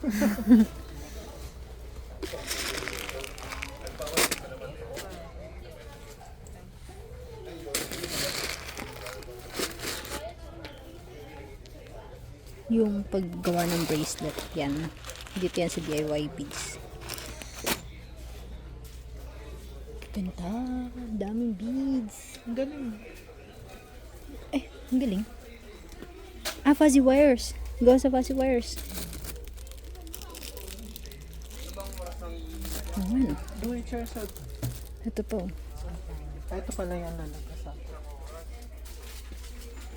Yung paggawa ng bracelet, yan. Dito yan sa DIY beads. Ganda. Daming beads. Ang galing. Eh, ang galing. Ah, fuzzy wires. Gawa sa fuzzy wires. Ano? Do it yourself. Ito po. Ito pala yung lalagkasan.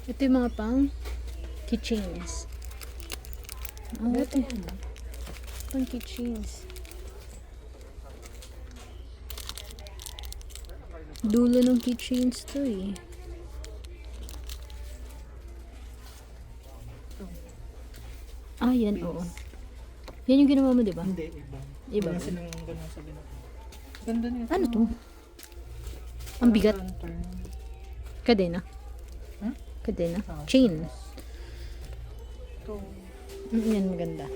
Ito yung mga pang keychains. Oh, ito. Pang keychains. Dulo ng keychains to eh. Ah, yan, oo. Yan yung ginawa mo, di ba? Hindi, iba. Iba Wala ba? silang ganun sa binat. Ganda niya. Ano to? Ang bigat. Kadena. Huh? Kadena. Ah. Chain. Ito. Yan, maganda.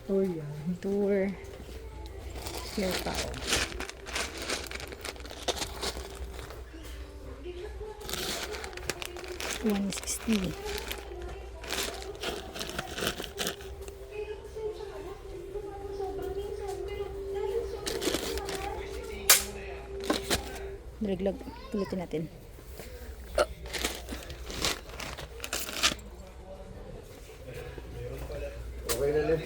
Oh, yan. Tour. Here pa, oh. $160. Draglag. Pulutin natin. Okay na lang.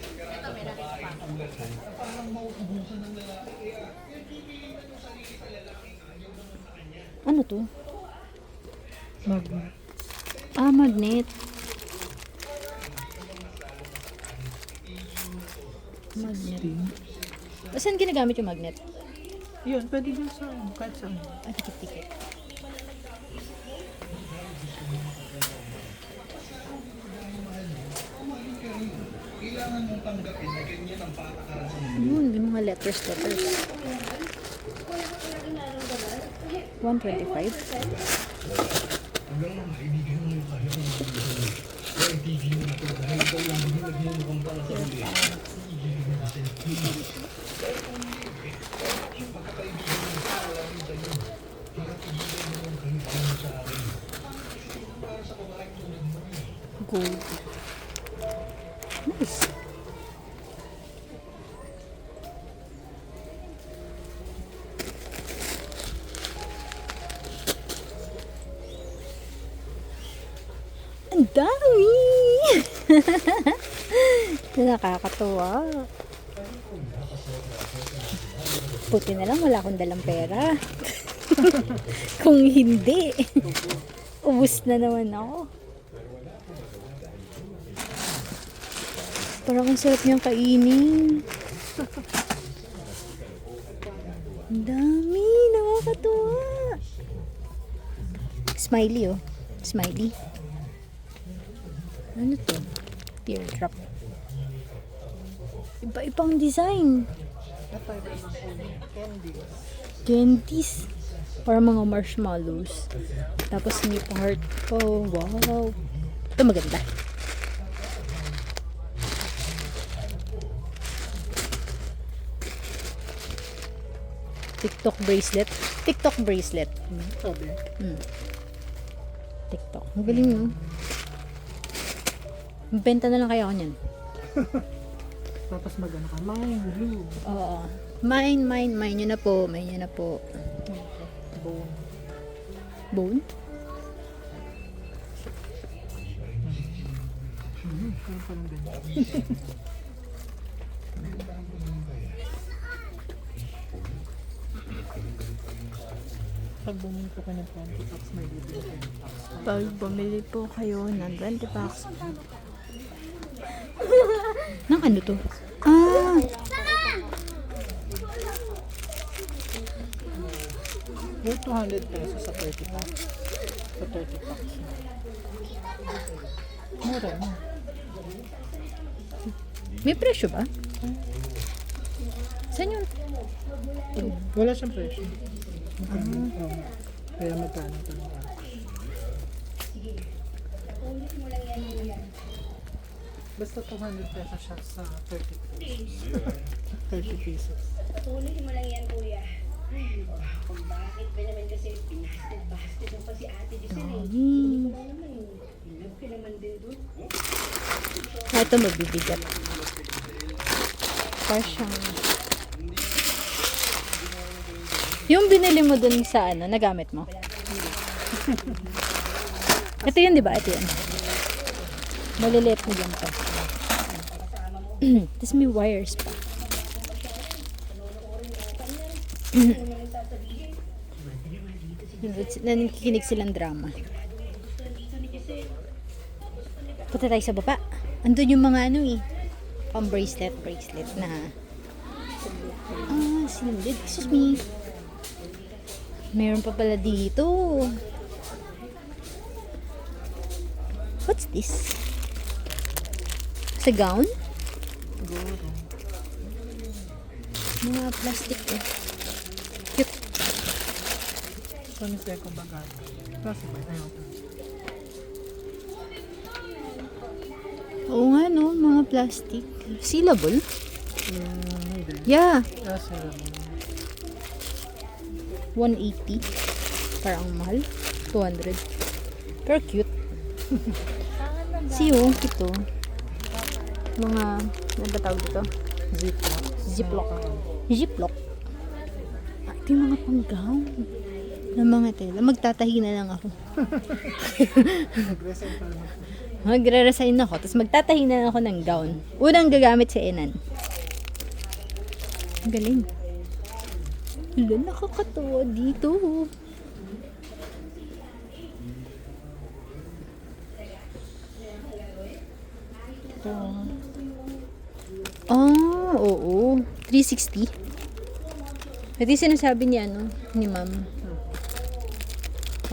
Ano to? Magnet. Ah, magnet. Magnet. Saan ginagamit yung magnet? Yun, pwede din sa kahit saan. Ah, tikit-tikit. Yun, yung mga letters. 125. Gold. Nice. Ang dami! Nakakatuwa. Puti na lang, wala akong dalang pera. Kung hindi, ubus na naman ako. Parang ang sarap niyang kainin. Ang dami, nakakatuwa. Smiley, oh. Smiley. Ano to? Teardrop. Iba-ibang design. Ito, iba candy. Candies. Parang mga marshmallows. Tapos may heart pa. Wow. Ito maganda. TikTok bracelet. TikTok bracelet. Sabi. TikTok. Ang galing, no? Benta na lang kaya ako niyan. Tapos magano ka. Mine, blue. Oo. Mine yun na po. Mine yun na po. Bone. Bone? Kaya pa ng ganyan. Pag bumili ko ka ng 20 bucks, may bibili ka ng box. Pag bumili po kayo ng 20 bucks. Nang ano to? Ah! Yung 200 pesos sa 30 bucks. Sa 30 bucks. Mura na. May presyo ba? Saan yun? Wala siyang presyo. Kaya magkano ito ng Basta 200 pesos siya sa 30 pesos. 30 pesos. Tuloy mo lang yan, kuya. Ay, kung bakit ba naman kasi pinasted mo pa si ate di sila. Dami. Wala naman, love ka naman din doon. Ito mabibigat. Parang yung binili mo dun sa ano, nagamit mo? Ito yun, di ba? Ito yun. Maliliit mo dyan pa. Tapos may wires pa. Nakikinig silang drama. Punta tayo sa baba. Andun yung mga ano eh. Pang bracelet na. Sinunod. Excuse me. Meron pa pala dito. What's this? Sa gown? Siguro. Mga plastic eh. Cute. So, ni Seco Bagay. Kasi ba? Ayaw ko. Oo nga no, mga plastic. Sealable? Hindi. Yeah. Kasi 180. Parang mahal. 200. Pero cute. See you, ito. Mga, ano ba tawag dito? Ziplock. Ziplock. Ito yung mga pang-gown. Ng mga tela. Magtatahi na lang ako. nag-resign pa naman. Magre-resign ako. Tapos magtatahi na lang ako ng gown. Unang gagamit si Enan. Ang galing. Wala, nakakatawa dito. Oo. 360. Ito yung sinasabi niya, ano, ni ma'am.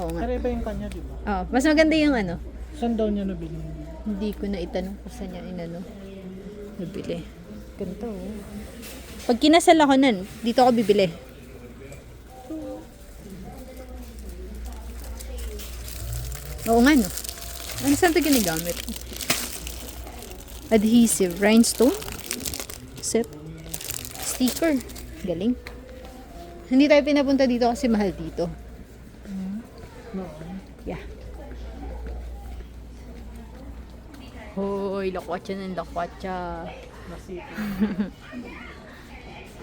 Oo nga. Pero iba yung kanya, di ba? Oh, mas maganda yung ano. Saan daw niya nabili? Hindi ko na itanong kung saan niya inano. Nabili. Ganito, oh. Pag kinasal ako nun, dito ako bibili. Oo nga, no? Ano saan ito ginagamit? Adhesive. Rhinestone? Set. Sticker. Galing. Hindi tayo pinapunta dito kasi mahal dito. No. Yeah. Hoy, lakwatsa ng lakwatsa. Nasita.